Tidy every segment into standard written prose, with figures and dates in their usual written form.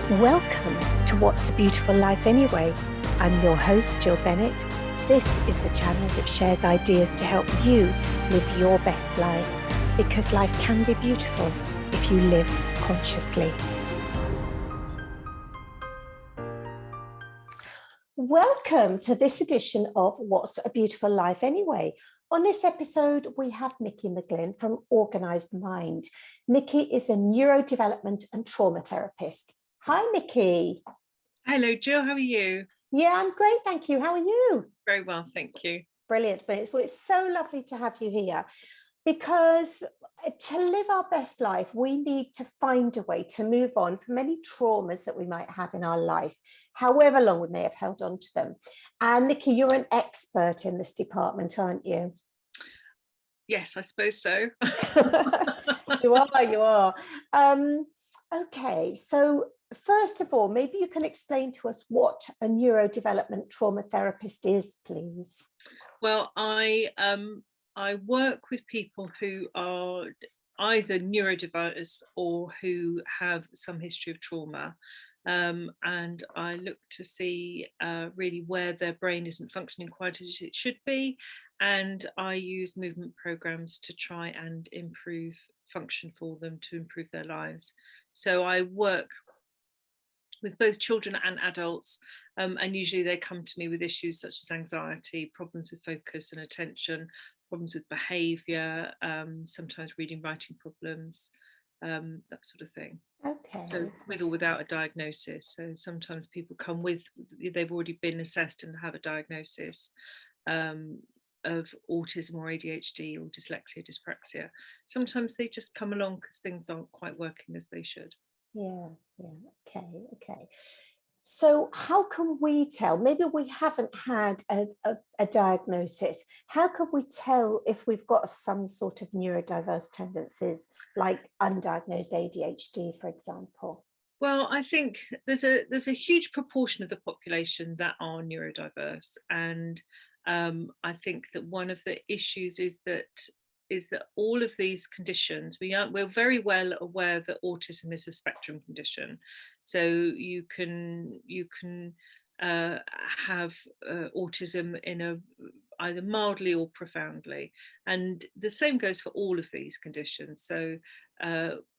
Welcome to What's a Beautiful Life Anyway? I'm your host, Jill Bennett. This is the channel that shares ideas to help you live your best life, because life can be beautiful if you live consciously. Welcome to this edition of What's a Beautiful Life Anyway? On this episode, we have Niki McGlynn from Organised Mind. Niki is a neurodevelopment and trauma therapist. Hi, Niki. Hello, Jill. How are you? Yeah, I'm great, thank you. How are you? Very well, thank you. Brilliant. But it's so lovely to have you here, because to live our best life, we need to find a way to move on from any traumas that we might have in our life, however long we may have held on to them. And Niki, you're an expert in this department, aren't you? Yes, I suppose so. You are. Okay, so first of all, maybe you can explain to us what a neurodevelopment trauma therapist is, please. Well, I work with people who are either neurodiverse or who have some history of trauma. And I look to see really where their brain isn't functioning quite as it should be. And I use movement programs to try and improve function for them, to improve their lives. So I work with both children and adults, and usually they come to me with issues such as anxiety, problems with focus and attention, problems with behaviour, sometimes reading, writing problems, that sort of thing. Okay. So with or without a diagnosis. So sometimes people come with, they've already been assessed and have a diagnosis of autism or ADHD or dyslexia, dyspraxia. Sometimes they just come along because things aren't quite working as they should. Yeah. Okay. So how can we tell? Maybe we haven't had a diagnosis. How can we tell if we've got some sort of neurodiverse tendencies, like undiagnosed ADHD, for example? Well, I think there's a huge proportion of the population that are neurodiverse, and I think that one of the issues is that all of these conditions, we're very well aware that autism is a spectrum condition. So you can have autism in a either mildly or profoundly, and the same goes for all of these conditions. So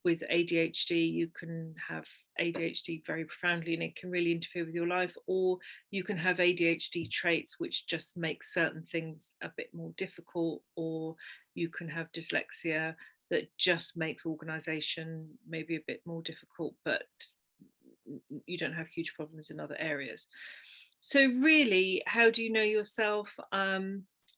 with ADHD, you can have ADHD very profoundly and it can really interfere with your life, or you can have ADHD traits which just make certain things a bit more difficult, or you can have dyslexia that just makes organisation maybe a bit more difficult, but you don't have huge problems in other areas. So really, how do you know yourself?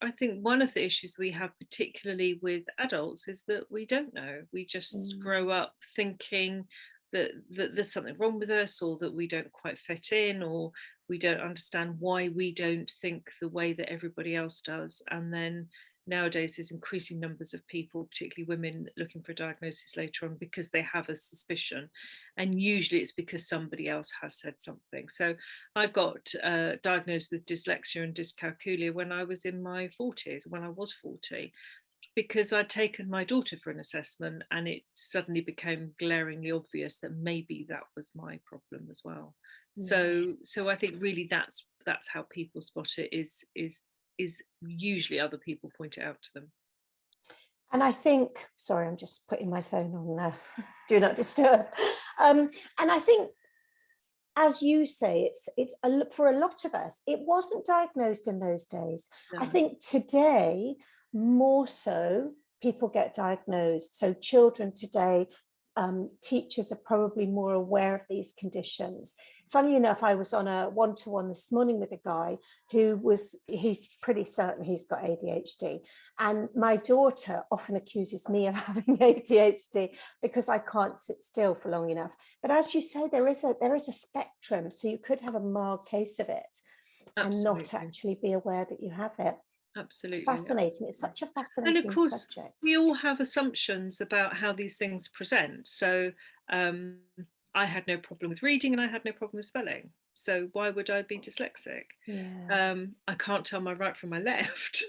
I think one of the issues we have, particularly with adults, is that we don't know. We just grow up thinking that there's something wrong with us, or that we don't quite fit in, or we don't understand why we don't think the way that everybody else does. And then nowadays there's increasing numbers of people, particularly women, looking for a diagnosis later on because they have a suspicion, and usually it's because somebody else has said something. So I got diagnosed with dyslexia and dyscalculia when I was in my 40s, when I was 40, because I'd taken my daughter for an assessment and it suddenly became glaringly obvious that maybe that was my problem as well. So I think really that's how people spot it, is usually other people point it out to them. And I think, sorry, I'm just putting my phone on do not disturb. And I think, as you say, it's for a lot of us, it wasn't diagnosed in those days. No. I think today, more so, people get diagnosed. So children today, teachers are probably more aware of these conditions. Funny enough, I was on a one-to-one this morning with a guy he's pretty certain he's got ADHD. And my daughter often accuses me of having ADHD because I can't sit still for long enough. But as you say, there is a spectrum. So you could have a mild case of it. Absolutely. And not actually be aware that you have it. Absolutely. Fascinating. It's such a fascinating subject. And of course, we all have assumptions about how these things present. So I had no problem with reading and I had no problem with spelling. So why would I be dyslexic? Yeah. I can't tell my right from my left.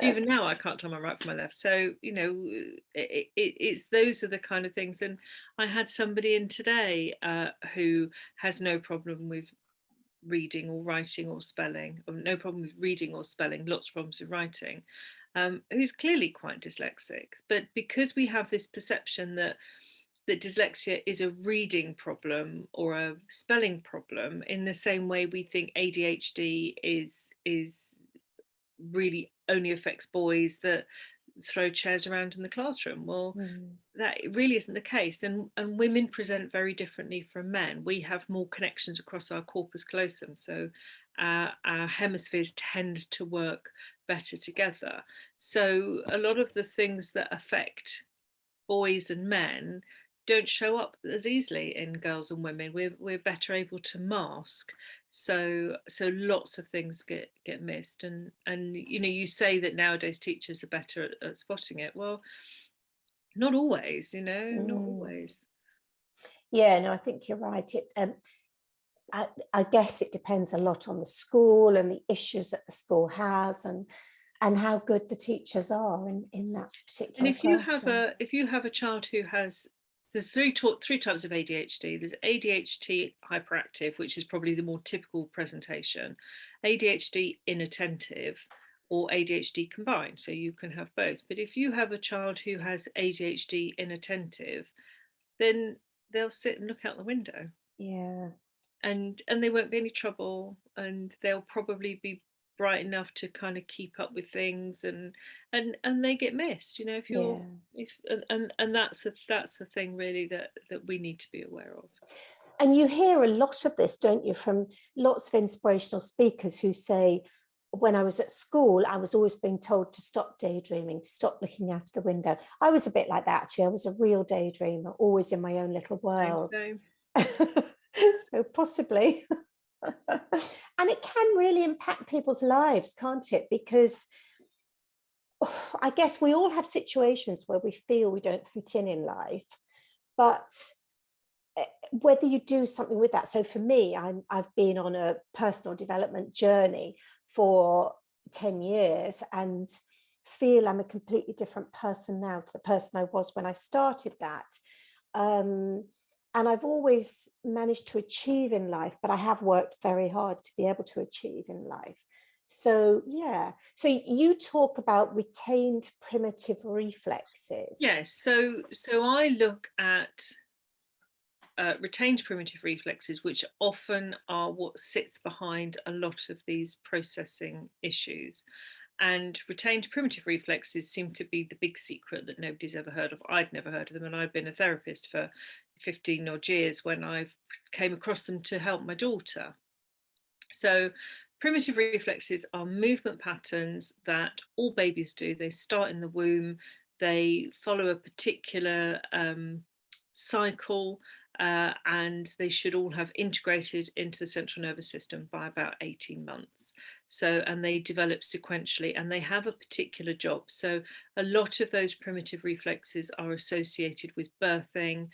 Even now I can't tell my right from my left. So it's those are the kind of things. And I had somebody in today who has no problem with reading or writing or spelling, or no problem with reading or spelling, lots of problems with writing, who's clearly quite dyslexic. But because we have this perception that dyslexia is a reading problem or a spelling problem, in the same way we think ADHD is really only affects boys that throw chairs around in the classroom. Well, that really isn't the case. And women present very differently from men. We have more connections across our corpus callosum. So our hemispheres tend to work better together. So a lot of the things that affect boys and men don't show up as easily in girls and women. We're better able to mask, so lots of things get missed. And you say that nowadays teachers are better at spotting it. Well, not always, not always. Yeah, no, I think you're right. I guess it depends a lot on the school and the issues that the school has, and how good the teachers are in that particular And if you have a child who has, there's three types of ADHD. There's ADHD hyperactive, which is probably the more typical presentation, ADHD inattentive, or ADHD combined. So you can have both. But if you have a child who has ADHD inattentive, then they'll sit and look out the window. Yeah. And they won't be any trouble, and they'll probably be bright enough to kind of keep up with things, and they get missed, if you're if and that's a thing really that we need to be aware of. And you hear a lot of this, don't you, from lots of inspirational speakers who say, when I was at school, I was always being told to stop daydreaming, to stop looking out of the window. I was a bit like that, actually. I was a real daydreamer, always in my own little world. So possibly. And it can really impact people's lives, can't it? Because I guess we all have situations where we feel we don't fit in life, but whether you do something with that. So for me, I've been on a personal development journey for 10 years and feel I'm a completely different person now to the person I was when I started that. And I've always managed to achieve in life, but I have worked very hard to be able to achieve in life. So, yeah. So you talk about retained primitive reflexes. Yes. So I look at retained primitive reflexes, which often are what sits behind a lot of these processing issues. And retained primitive reflexes seem to be the big secret that nobody's ever heard of. I'd never heard of them, and I've been a therapist for 15 odd years when I came across them to help my daughter. So primitive reflexes are movement patterns that all babies do. They start in the womb, they follow a particular cycle, and they should all have integrated into the central nervous system by about 18 months. So, and they develop sequentially, and they have a particular job. So a lot of those primitive reflexes are associated with birthing,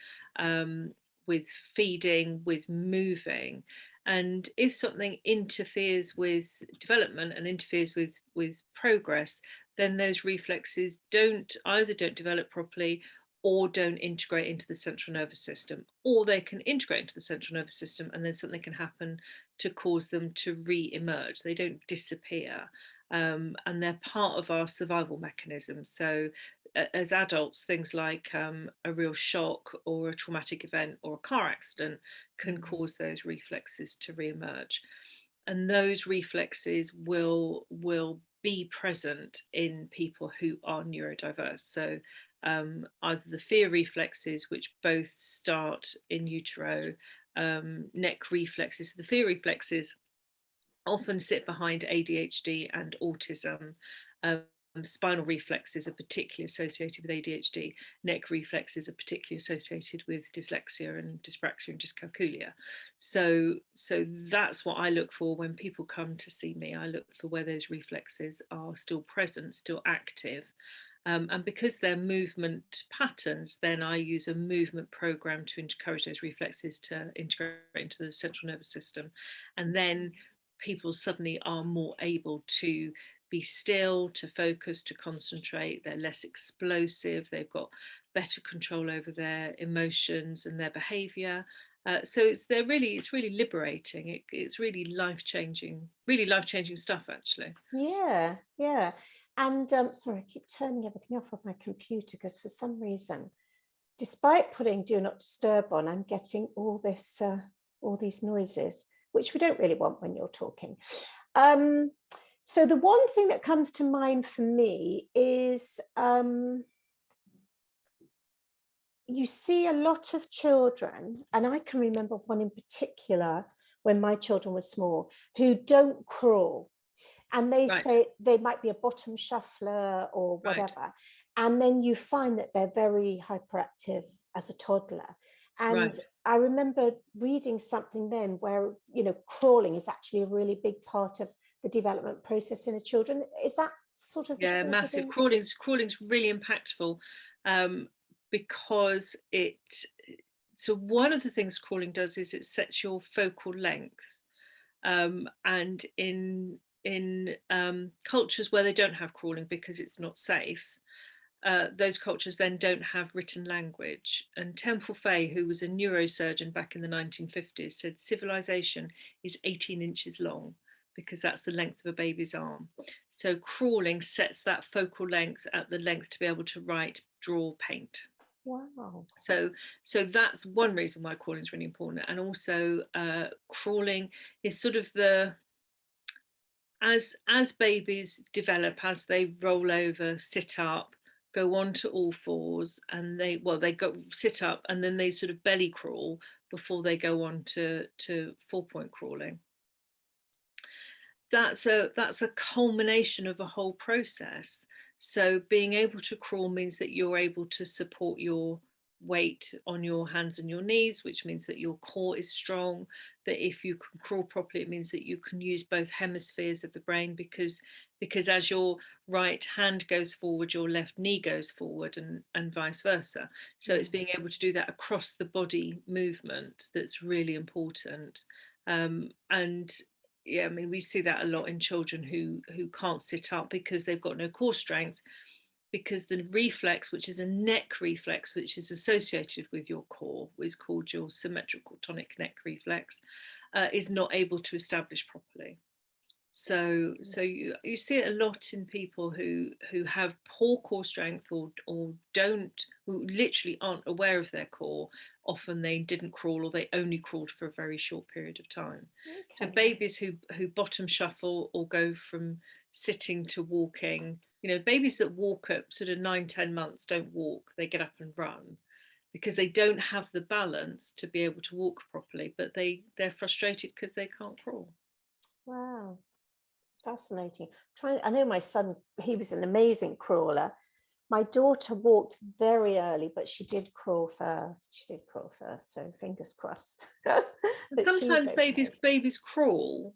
with feeding, with moving. And if something interferes with development and interferes with progress, then those reflexes don't develop properly, or don't integrate into the central nervous system, or they can integrate into the central nervous system and then something can happen to cause them to re-emerge. They don't disappear, and they're part of our survival mechanism. So as adults, things like a real shock or a traumatic event or a car accident can cause those reflexes to re-emerge, and those reflexes will be present in people who are neurodiverse. So either the fear reflexes, which both start in utero, neck reflexes. The fear reflexes often sit behind ADHD and autism. Spinal reflexes are particularly associated with ADHD. Neck reflexes are particularly associated with dyslexia and dyspraxia and dyscalculia. So that's what I look for when people come to see me. I look for where those reflexes are still present, still active. And because they're movement patterns, then I use a movement program to encourage those reflexes to integrate into the central nervous system. And then people suddenly are more able to be still, to focus, to concentrate. They're less explosive. They've got better control over their emotions and their behavior. So it's really liberating. It's really life changing stuff, actually. Yeah, yeah. And sorry, I keep turning everything off of my computer because for some reason, despite putting do not disturb on, I'm getting all these noises, which we don't really want when you're talking. So the one thing that comes to mind for me is you see a lot of children, and I can remember one in particular when my children were small, who don't crawl. And they Right. say they might be a bottom shuffler or whatever. Right. And then you find that they're very hyperactive as a toddler. And Right. I remember reading something then where, crawling is actually a really big part of the development process in a children. Is that sort of the Yeah, sort of massive. thing? Crawling's really impactful, because so one of the things crawling does is it sets your focal length, and in cultures where they don't have crawling because it's not safe, those cultures then don't have written language. And Temple Fay, who was a neurosurgeon back in the 1950s, said civilization is 18 inches long because that's the length of a baby's arm. So crawling sets that focal length at the length to be able to write, draw, paint. Wow. So that's one reason why crawling is really important. And also crawling is sort of as babies develop, as they roll over, sit up, go on to all fours, and they go sit up and then they sort of belly crawl before they go on to 4-point crawling. That's a culmination of a whole process. So being able to crawl means that you're able to support your weight on your hands and your knees, which means that your core is strong, that if you can crawl properly, it means that you can use both hemispheres of the brain, because as your right hand goes forward, your left knee goes forward, and vice versa. So it's being able to do that across the body movement that's really important. And yeah, I mean, we see that a lot in children who can't sit up because they've got no core strength, because the reflex, which is a neck reflex, which is associated with your core, is called your symmetrical tonic neck reflex, is not able to establish properly. So you see it a lot in people who have poor core strength, or who literally aren't aware of their core. Often they didn't crawl, or they only crawled for a very short period of time. So babies who bottom shuffle or go from sitting to walking, babies that walk at sort of 9-10 months don't walk, they get up and run because they don't have the balance to be able to walk properly, but they're frustrated because they can't crawl. Wow. Fascinating. I know my son, he was an amazing crawler. My daughter walked very early, but she did crawl first. So fingers crossed. Sometimes babies crawl,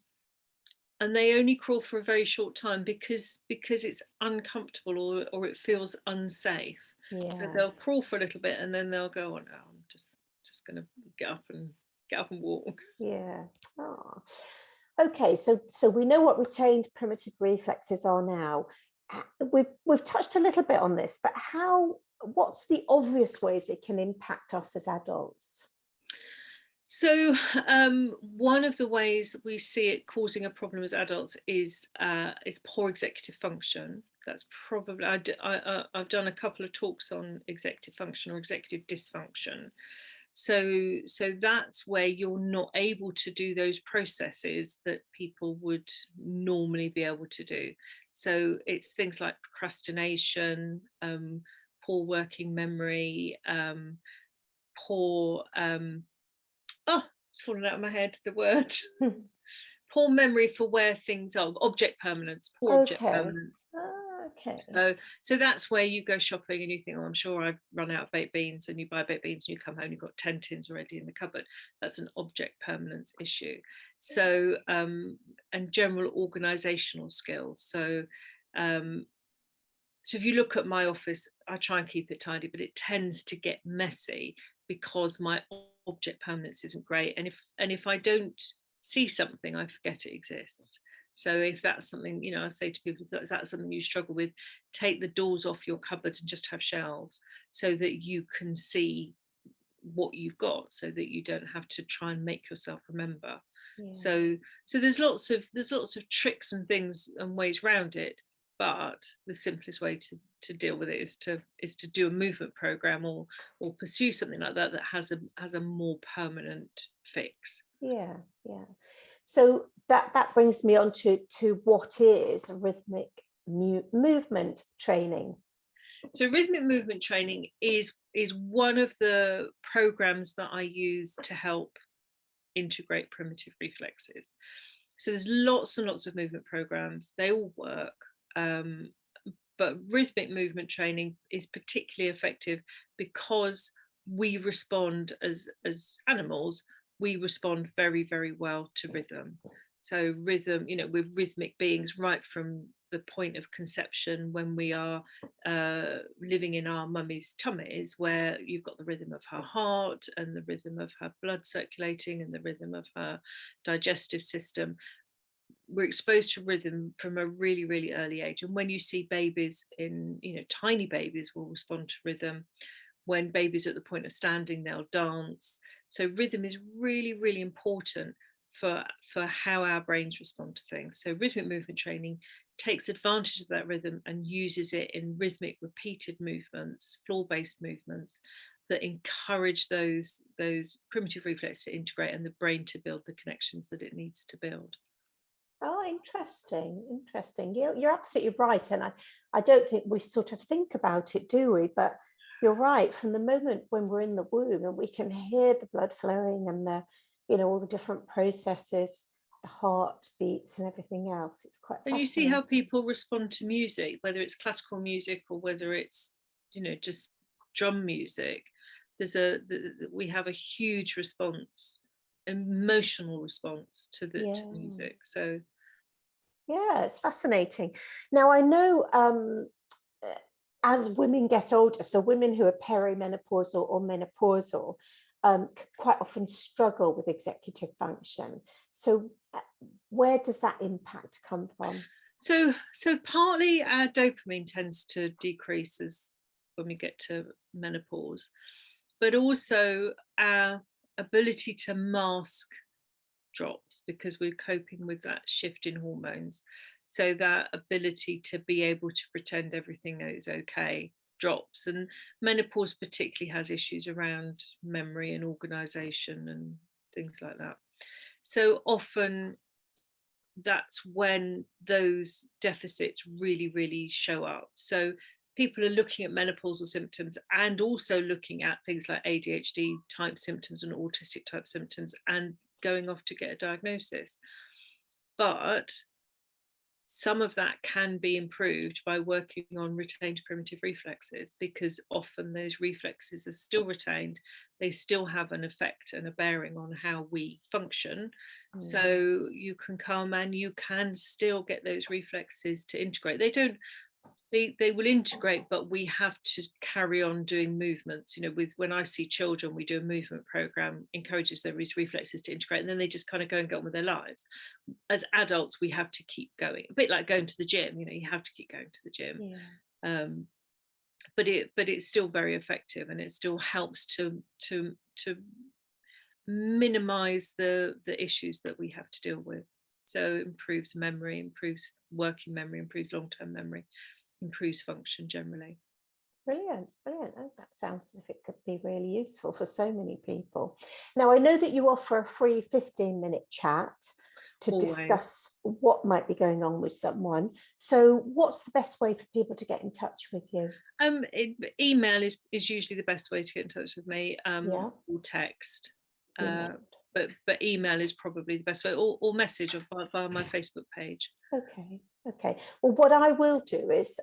and they only crawl for a very short time because it's uncomfortable, or it feels unsafe. Yeah. So they'll crawl for a little bit and then they'll go, oh no, I'm just gonna get up and walk. Yeah. Oh. Okay, so we know what retained primitive reflexes are now. We've touched a little bit on this, but what's the obvious ways it can impact us as adults? So one of the ways we see it causing a problem as adults is poor executive function. That's probably, I've done a couple of talks on executive function or executive dysfunction. So that's where you're not able to do those processes that people would normally be able to do. So it's things like procrastination, poor working memory, poor it's fallen out of my head, the word. Poor memory for where things are, object permanence, poor object permanence. Okay. So that's where you go shopping and you think, oh, I'm sure I've run out of baked beans, and you buy baked beans and you come home, you've got 10 tins already in the cupboard. That's an object permanence issue. So and general organizational skills. So if you look at my office, I try and keep it tidy, but it tends to get messy because my object permanence isn't great. And if I don't see something, I forget it exists. So if that's something, I say to people, if that's something you struggle with, take the doors off your cupboards and just have shelves so that you can see what you've got, so that you don't have to try and make yourself remember. Yeah. So there's lots of tricks and things and ways around it, but the simplest way to deal with it is to do a movement program or pursue something like that has a more permanent fix. Yeah. So that brings me on to what is rhythmic movement training. So rhythmic movement training is one of the programs that I use to help integrate primitive reflexes. So there's lots and lots of movement programs. They all work. But rhythmic movement training is particularly effective because we respond as animals, we respond very, very well to rhythm. So rhythm, we're rhythmic beings right from the point of conception, when we are living in our mummy's tummies, where you've got the rhythm of her heart and the rhythm of her blood circulating and the rhythm of her digestive system. We're exposed to rhythm from a really, really early age. And when you see babies tiny babies will respond to rhythm. When babies are at the point of standing, they'll dance. So rhythm is really, really important for how our brains respond to things. So rhythmic movement training takes advantage of that rhythm and uses it in rhythmic repeated movements, floor-based movements that encourage those primitive reflexes to integrate and the brain to build the connections that it needs to build. Oh, interesting. You're absolutely right. And I don't think we sort of think about it, do we? But you're right. From the moment when we're in the womb and we can hear the blood flowing and all the different processes, the heart beats and everything else. It's quite fascinating. And you see how people respond to music, whether it's classical music or whether it's, just drum music. We have a huge response, emotional response to music. So yeah, it's fascinating. Now I know as women get older, so women who are perimenopausal or menopausal quite often struggle with executive function. So where does that impact come from? So partly our dopamine tends to decrease as when we get to menopause, but also our ability to mask drops because we're coping with that shift in hormones. So that ability to be able to pretend everything is okay drops. And menopause particularly has issues around memory and organization and things like that. So often that's when those deficits really, really show up. So people are looking at menopausal symptoms and also looking at things like ADHD type symptoms and autistic type symptoms and going off to get a diagnosis. But some of that can be improved by working on retained primitive reflexes, because often those reflexes are still retained. They still have an effect and a bearing on how we function. So you can come and you can still get those reflexes to integrate. They will integrate, but we have to carry on doing movements. When I see children, we do a movement program, encourages those reflexes to integrate, and then they just kind of go and get on with their lives. As adults, we have to keep going, a bit like going to the gym. You have to keep going to the gym. Yeah. But it's still very effective, and it still helps to minimize the issues that we have to deal with. So it improves memory, improves working memory, improves long-term memory, improves function generally. Brilliant. Oh, that sounds as if it could be really useful for so many people. Now, I know that you offer a free 15-minute chat to Always. Discuss what might be going on with someone. So what's the best way for people to get in touch with you? Email is usually the best way to get in touch with me, or text. But email is probably the best way, or message via my Facebook page. Okay. Well, what I will do is,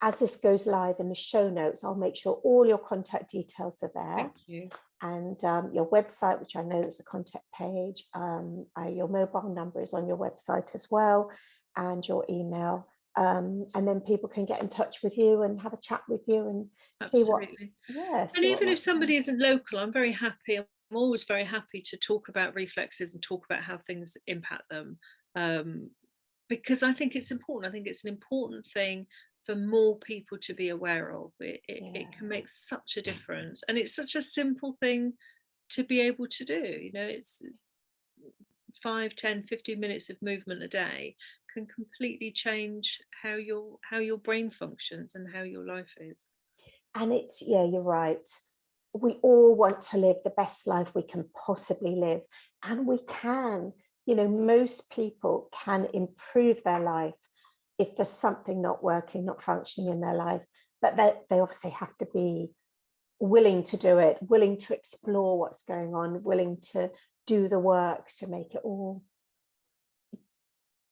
as this goes live in the show notes, I'll make sure all your contact details are there. Thank you. And your website, which I know is a contact page, your mobile number is on your website as well, and your email. And then people can get in touch with you and have a chat with you and Absolutely. see what. And even if somebody isn't local, I'm very happy. I'm always very happy to talk about reflexes and talk about how things impact them. because I think it's important. I think it's an important thing for more people to be aware of. It can make such a difference, and it's such a simple thing to be able to do. It's 5, 10, 15 minutes of movement a day can completely change how your brain functions and how your life is. And you're right. We all want to live the best life we can possibly live, and we can. Most people can improve their life if there's something not working, not functioning in their life, but they obviously have to be willing to do it, willing to explore what's going on, willing to do the work to make it all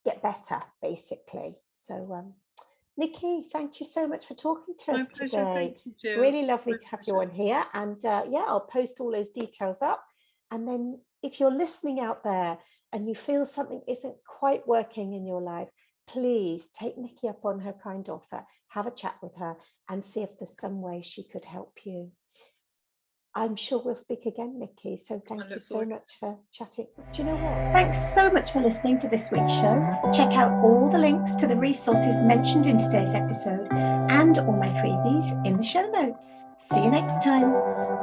get better, basically. So Niki, thank you so much for talking to us today. Really lovely to have you on here. And I'll post all those details up. And then if you're listening out there and you feel something isn't quite working in your life, please take Niki up on her kind offer, have a chat with her and see if there's some way she could help you. I'm sure we'll speak again, Niki. So thank you so much for chatting. Do you know what? Thanks so much for listening to this week's show. Check out all the links to the resources mentioned in today's episode and all my freebies in the show notes. See you next time.